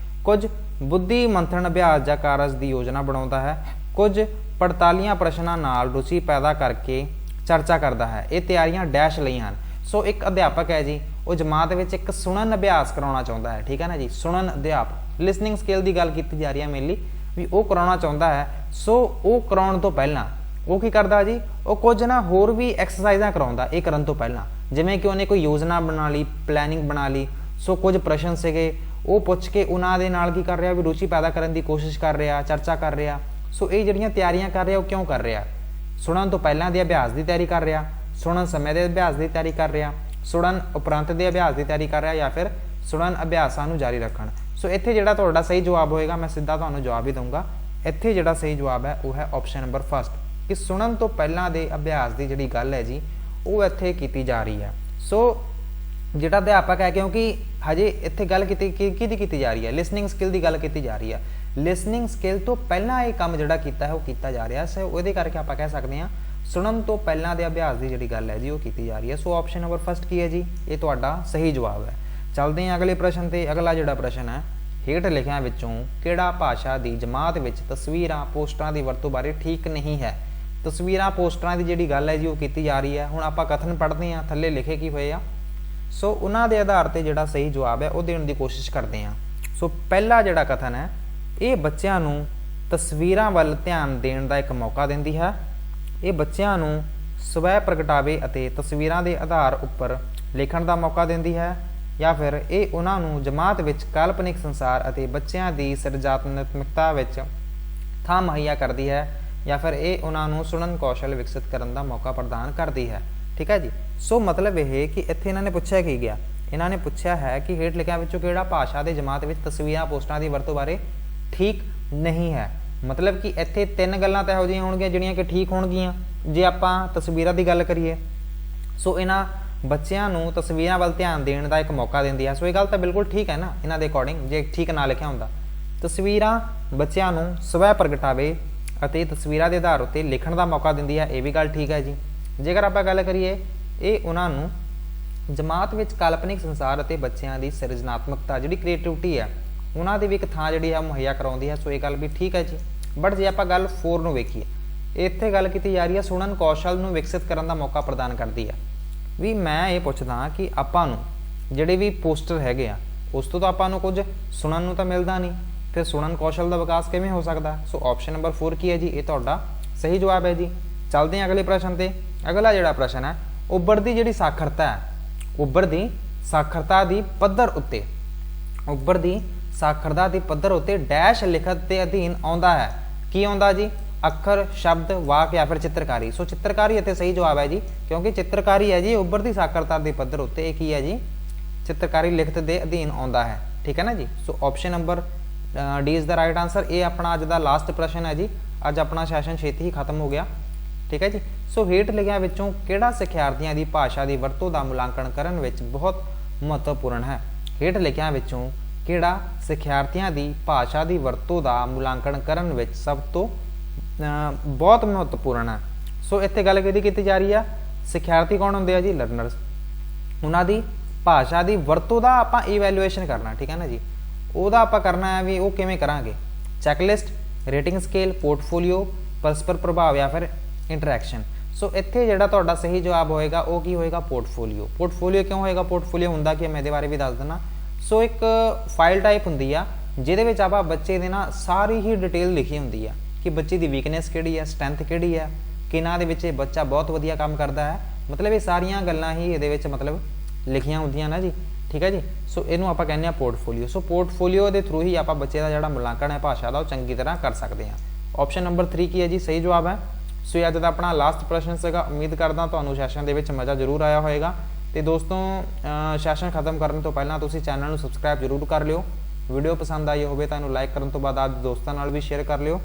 कुछ बुद्धि मंथन अभ्यास या कारज की योजना बनाता है, कुछ पड़तालियां प्रश्नों नाल रुचि पैदा करके चर्चा करता है। ये तैयारियां डैश लई हैं। सो एक अध्यापक है जी, वो जमात में एक सुनन अभ्यास कराना चाहता है, ठीक है ना जी, सुनन अध्यापक लिसनिंग स्किल की गल की जा रही है मेनली भी वो कराना चाहता है। सो वो कराने तो पहला वो की करता जी, वो कुछ ना होर भी एक्सरसाइजा कराता ये करने तो पहला, जिमें कि उन्हें कोई योजना बना ली, प्लैनिंग बना ली। सो कुछ प्रश्न से वो पुछ के उन्होंने नाल की कर रहा भी रुचि पैदा करने की कोशिश कर रहा, चर्चा कर रहा। सो ये जिहड़ियां तैयारियां कर रहा वो क्यों कर रहा, सुनन तो पहलां दे अभ्यास की तैयारी कर रहा, सुनन समय के अभ्यास की तैयारी कर रहा, सुनन उपरंत के अभ्यास की तैयारी कर रहा, या फिर सुनन अभ्यासां नूं जारी रखण। सो इत्थे जिहड़ा तुहाडा सही जवाब होएगा, मैं सीधा तुहानूं जवाब ही दूंगा। इत्थे जिहड़ा सही जवाब है वो है ऑप्शन नंबर फस्ट कि सुनन तो पहलां दे अभ्यास की जिहड़ी गल है जी वो इत्थे कीती जा रही है। सो जिहड़ा अध्यापक है, क्योंकि हजे इत्थे गल की जा रही है, लिसनिंग स्किल की गल की जा रही है, लिसनिंग स्किल तो पहला ये काम जिहड़ा कीता है वो कीता जा रहा है। सो उहदे करके आपां कह सकते हैं सुनन तो पहलां दे अभ्यास की जिहड़ी गल है जी वो कीती जा रही है। सो ऑप्शन नंबर फस्ट की है जी, ये तुहाडा सही जवाब है। चलते हैं अगले प्रश्न ते। अगला जिहड़ा प्रश्न है, हेठ लिखियां विचों किहड़ा भाषा की जमात विच तस्वीरां पोस्टरां की वरतों बारे ठीक नहीं है। तस्वीरां पोस्टरां की जिहड़ी गल है जी वो कीती जा रही है। हुण आपां कथन पढ़ते हैं, थल्ले लिखे की होए आ। सो उन्हां दे आधार ते जिहड़ा सही जवाब है वो देण दी कोशिश करते हैं। सो पहला जिहड़ा कथन है ये बच्चों नूं तस्वीरां वल ध्यान देण दा एक मौका दिंदी है। ਇਹ ਬੱਚਿਆਂ ਨੂੰ ਸਵੈ ਪ੍ਰਗਟਾਵੇ ਅਤੇ ਤਸਵੀਰਾਂ ਦੇ ਆਧਾਰ ਉੱਪਰ ਲਿਖਣ ਦਾ ਮੌਕਾ ਦਿੰਦੀ ਹੈ, ਜਾਂ ਫਿਰ ਇਹ ਉਹਨਾਂ ਨੂੰ ਜਮਾਤ ਵਿੱਚ ਕਾਲਪਨਿਕ ਸੰਸਾਰ ਅਤੇ ਬੱਚਿਆਂ ਦੀ ਸਿਰਜਣਾਤਮਕਤਾ ਵਿੱਚ ਥਾਂ ਮੁਹੱਈਆ ਕਰਦੀ ਹੈ, ਜਾਂ ਫਿਰ ਇਹ ਉਹਨਾਂ ਨੂੰ ਸੁਣਨ ਕੌਸ਼ਲ ਵਿਕਸਿਤ ਕਰਨ ਦਾ ਮੌਕਾ ਪ੍ਰਦਾਨ ਕਰਦੀ ਹੈ। ਠੀਕ ਹੈ ਜੀ। ਸੋ ਮਤਲਬ ਇਹ ਕਿ ਇੱਥੇ ਇਹਨਾਂ ਨੇ ਪੁੱਛਿਆ ਕੀ ਗਿਆ, ਇਹਨਾਂ ਨੇ ਪੁੱਛਿਆ ਹੈ ਕਿ ਹੇਠ ਲਿਖਿਆਂ ਵਿੱਚੋਂ ਕਿਹੜਾ ਭਾਸ਼ਾ ਦੇ ਜਮਾਤ ਵਿੱਚ ਤਸਵੀਰਾਂ ਪੋਸਟਰਾਂ ਦੀ ਵਰਤੋਂ ਬਾਰੇ ਠੀਕ ਨਹੀਂ ਹੈ। ਮਤਲਬ ਕਿ ਇੱਥੇ ਤਿੰਨ ਗੱਲਾਂ ਤਾਂ ਇਹੋ ਜਿਹੀਆਂ ਹੋਣਗੀਆਂ ਜਿਹੜੀਆਂ ਕਿ ਠੀਕ ਹੋਣਗੀਆਂ ਜੇ ਆਪਾਂ ਤਸਵੀਰਾਂ ਦੀ ਗੱਲ ਕਰੀਏ। ਸੋ ਇਹਨਾਂ ਬੱਚਿਆਂ ਨੂੰ ਤਸਵੀਰਾਂ ਵੱਲ ਧਿਆਨ ਦੇਣ ਦਾ ਇੱਕ ਮੌਕਾ ਦਿੰਦੀ ਹੈ। ਸੋ ਇਹ ਗੱਲ ਤਾਂ ਬਿਲਕੁਲ ਠੀਕ ਹੈ ਨਾ ਇਹਨਾਂ ਦੇ ਅਕੋਰਡਿੰਗ, ਜੇ ਠੀਕ ਨਾ ਲਿਖਿਆ ਹੁੰਦਾ। ਤਸਵੀਰਾਂ ਬੱਚਿਆਂ ਨੂੰ ਸਵੈ ਪ੍ਰਗਟਾਵੇ ਅਤੇ ਤਸਵੀਰਾਂ ਦੇ ਆਧਾਰ ਉੱਤੇ ਲਿਖਣ ਦਾ ਮੌਕਾ ਦਿੰਦੀ ਹੈ, ਇਹ ਵੀ ਗੱਲ ਠੀਕ ਹੈ ਜੀ। ਜੇਕਰ ਆਪਾਂ ਗੱਲ ਕਰੀਏ, ਇਹ ਉਹਨਾਂ ਨੂੰ ਜਮਾਤ ਵਿੱਚ ਕਾਲਪਨਿਕ ਸੰਸਾਰ ਅਤੇ ਬੱਚਿਆਂ ਦੀ ਸਿਰਜਣਾਤਮਕਤਾ ਜਿਹੜੀ ਕ੍ਰੀਏਟਿਵਿਟੀ ਹੈ ਉਹਨਾਂ ਦੀ ਵੀ ਇੱਕ ਥਾਂ ਜਿਹੜੀ ਹੈ ਮੁਹੱਈਆ ਕਰਾਉਂਦੀ ਹੈ। ਸੋ ਇਹ ਗੱਲ ਵੀ ਠੀਕ ਹੈ ਜੀ। ਬਟ ਜੇ ਆਪਾਂ ਗੱਲ 4 ਨੂੰ ਵੇਖੀਏ, ਇੱਥੇ ਗੱਲ ਕੀਤੀ ਜਾ ਰਹੀ ਹੈ ਸੁਣਨ ਕੌਸ਼ਲ ਨੂੰ ਵਿਕਸਿਤ ਕਰਨ ਦਾ ਮੌਕਾ ਪ੍ਰਦਾਨ ਕਰਦੀ ਹੈ। ਵੀ ਮੈਂ ਇਹ ਪੁੱਛਦਾ ਕਿ ਆਪਾਂ ਨੂੰ ਜਿਹੜੇ ਵੀ ਪੋਸਟਰ ਹੈਗੇ ਆ ਉਸ ਤੋਂ ਤਾਂ ਆਪਾਂ ਨੂੰ ਕੁਝ ਸੁਣਨ ਨੂੰ ਤਾਂ ਮਿਲਦਾ ਨਹੀਂ, ਫਿਰ ਸੁਣਨ ਕੌਸ਼ਲ ਦਾ ਵਿਕਾਸ ਕਿਵੇਂ ਹੋ ਸਕਦਾ? ਸੋ ਆਪਸ਼ਨ ਨੰਬਰ 4 ਕੀ ਹੈ ਜੀ? ਇਹ ਤੁਹਾਡਾ ਸਹੀ ਜਵਾਬ ਹੈ ਜੀ। ਚੱਲਦੇ ਹਾਂ ਅਗਲੇ ਪ੍ਰਸ਼ਨ ਤੇ। ਅਗਲਾ ਜਿਹੜਾ ਪ੍ਰਸ਼ਨ ਹੈ, ਉੱਭਰਦੀ ਜਿਹੜੀ ਸਾਖਰਤਾ ਹੈ, ਉੱਭਰਦੀ ਸਾਖਰਤਾ ਦੀ ਪੱਧਰ ਉੱਤੇ, ਉੱਭਰਦੀ ਸਾਖਰਤਾ ਦੀ ਪੱਧਰ ਉੱਤੇ ਡੈਸ਼ ਲਿਖਤ ਦੇ ਅਧੀਨ ਆਉਂਦਾ ਹੈ। ਕੀ ਆਉਂਦਾ ਜੀ? ਅੱਖਰ, ਸ਼ਬਦ, ਵਾਕ ਜਾਂ ਫਿਰ ਚਿੱਤਰਕਾਰੀ। ਸੋ ਚਿੱਤਰਕਾਰੀ ਇੱਥੇ ਸਹੀ ਜਵਾਬ ਹੈ ਜੀ, ਕਿਉਂਕਿ ਚਿੱਤਰਕਾਰੀ ਹੈ ਜੀ ਉੱਭਰਦੀ ਸਾਖਰਤਾ ਦੇ ਪੱਧਰ ਉੱਤੇ। ਇਹ ਕੀ ਹੈ ਜੀ? ਚਿੱਤਰਕਾਰੀ ਲਿਖਤ ਦੇ ਅਧੀਨ ਆਉਂਦਾ ਹੈ। ਠੀਕ ਹੈ ਨਾ ਜੀ। ਸੋ option number D is the right answer. ਇਹ ਆਪਣਾ ਅੱਜ ਦਾ ਲਾਸਟ ਪ੍ਰਸ਼ਨ ਹੈ ਜੀ। ਅੱਜ ਆਪਣਾ ਸੈਸ਼ਨ ਛੇਤੀ ਹੀ ਖਤਮ ਹੋ ਗਿਆ। ਠੀਕ ਹੈ ਜੀ। ਸੋ ਹੇਠ ਲਿਖਿਆਂ ਵਿੱਚੋਂ ਕਿਹੜਾ ਸਿਖਿਆਰਥੀਆਂ ਦੀ ਭਾਸ਼ਾ ਦੀ ਵਰਤੋਂ ਦਾ ਮੁਲਾਂਕਣ ਕਰਨ ਵਿੱਚ ਬਹੁਤ ਮਹੱਤਵਪੂਰਨ ਹੈ? ਹੇਠ ਲਿਖਿਆਂ ਵਿੱਚੋਂ ਕਿਹੜਾ ਸਿਖਿਆਰਥੀਆਂ ਦੀ ਭਾਸ਼ਾ ਦੀ ਵਰਤੋਂ ਦਾ ਮੁਲਾਂਕਣ ਕਰਨ ਵਿੱਚ ਸਭ ਤੋਂ ਬਹੁਤ ਮਹੱਤਵਪੂਰਨ ਹੈ? ਸੋ ਇੱਥੇ ਗੱਲ ਕਿਹਦੀ ਕੀਤੀ ਜਾ ਰਹੀ ਆ? ਸਿਖਿਆਰਥੀ ਕੌਣ ਹੁੰਦੇ ਆ ਜੀ? ਲਰਨਰਸ। ਉਹਨਾਂ ਦੀ ਭਾਸ਼ਾ ਦੀ ਵਰਤੋਂ ਦਾ ਆਪਾਂ ਇਵੈਲੂਏਸ਼ਨ ਕਰਨਾ। ਠੀਕ ਹੈ ਨਾ ਜੀ। ਉਹਦਾ ਆਪਾਂ ਕਰਨਾ ਹੈ ਵੀ ਉਹ ਕਿਵੇਂ ਕਰਾਂਗੇ? ਚੈੱਕਲਿਸਟ, ਰੇਟਿੰਗ ਸਕੇਲ, ਪੋਰਟਫੋਲੀਓ, ਪਰਸਪਰ ਪ੍ਰਭਾਵ ਜਾਂ ਫਿਰ ਇੰਟਰੈਕਸ਼ਨ। ਸੋ ਇੱਥੇ ਜਿਹੜਾ ਤੁਹਾਡਾ ਸਹੀ ਜਵਾਬ ਹੋਏਗਾ ਉਹ ਕੀ ਹੋਏਗਾ? ਪੋਰਟਫੋਲੀਓ। ਪੋਰਟਫੋਲੀਓ ਕਿਉਂ ਹੋਏਗਾ? ਪੋਰਟਫੋਲੀਓ ਹੁੰਦਾ ਕਿ ਮੈਂ ਇਹਦੇ ਬਾਰੇ ਵੀ ਦੱਸ ਦਿੰਦਾ। ਸੋ ਇੱਕ ਫਾਈਲ ਟਾਈਪ ਹੁੰਦੀ ਆ ਜਿਹਦੇ ਵਿੱਚ ਆਪਾਂ ਬੱਚੇ ਦੇ ਨਾ ਸਾਰੀ ਹੀ ਡਿਟੇਲ ਲਿਖੀ ਹੁੰਦੀ ਆ ਕਿ ਬੱਚੇ ਦੀ ਵੀਕਨੈਸ ਕਿਹੜੀ ਹੈ, ਸਟਰੈਂਥ ਕਿਹੜੀ ਹੈ, ਕਿਹਨਾਂ ਦੇ ਵਿੱਚ ਇਹ ਬੱਚਾ ਬਹੁਤ ਵਧੀਆ ਕੰਮ ਕਰਦਾ ਹੈ। ਮਤਲਬ ਇਹ ਸਾਰੀਆਂ ਗੱਲਾਂ ਹੀ ਇਹਦੇ ਵਿੱਚ ਮਤਲਬ ਲਿਖੀਆਂ ਹੁੰਦੀਆਂ ਨਾ ਜੀ। ਠੀਕ ਹੈ ਜੀ। ਸੋ ਇਹਨੂੰ ਆਪਾਂ ਕਹਿੰਦੇ ਆ ਪੋਰਟਫੋਲੀਓ। ਸੋ ਪੋਰਟਫੋਲੀਓ ਦੇ ਥਰੂ ਹੀ ਆਪਾਂ ਬੱਚੇ ਦਾ ਜਿਹੜਾ ਮੁਲਾਂਕਣ ਹੈ ਭਾਸ਼ਾ ਦਾ ਉਹ ਚੰਗੀ ਤਰ੍ਹਾਂ ਕਰ ਸਕਦੇ ਹਾਂ। ਆਪਸ਼ਨ ਨੰਬਰ 3 ਕੀ ਹੈ ਜੀ? ਸਹੀ ਜਵਾਬ ਹੈ। ਸੋ ਇਹ ਅੱਜ ਦਾ ਆਪਣਾ ਲਾਸਟ ਪ੍ਰਸ਼ਨ ਸੀਗਾ। ਉਮੀਦ ਕਰਦਾ ਤੁਹਾਨੂੰ ਸੈਸ਼ਨ ਦੇ ਵਿੱਚ ਮਜ਼ਾ ਜ਼ਰੂਰ ਆਇਆ ਹੋਏਗਾ। ਤੇ ਦੋਸਤੋ ਸੈਸ਼ਨ ਖਤਮ ਕਰਨ ਤੋਂ ਪਹਿਲਾਂ ਤੁਸੀਂ ਚੈਨਲ ਨੂੰ ਸਬਸਕ੍ਰਾਈਬ ਜ਼ਰੂਰ ਕਰ ਲਿਓ। ਵੀਡੀਓ ਪਸੰਦ ਆਈ ਹੋਵੇ ਤਾਂ ਇਹਨੂੰ ਲਾਈਕ ਕਰਨ ਤੋਂ ਬਾਅਦ ਆਪ ਦੋਸਤਾਂ ਨਾਲ ਵੀ ਸ਼ੇਅਰ ਕਰ ਲਿਓ।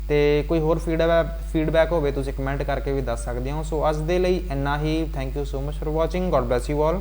ਤੇ ਕੋਈ ਹੋਰ ਫੀਡਬੈਕ ਹੋਵੇ ਤੁਸੀਂ ਕਮੈਂਟ ਕਰਕੇ ਵੀ ਦੱਸ ਸਕਦੇ ਹੋ। ਸੋ ਅੱਜ ਦੇ ਲਈ ਇੰਨਾ ਹੀ। Thank you so much for watching. God bless you all.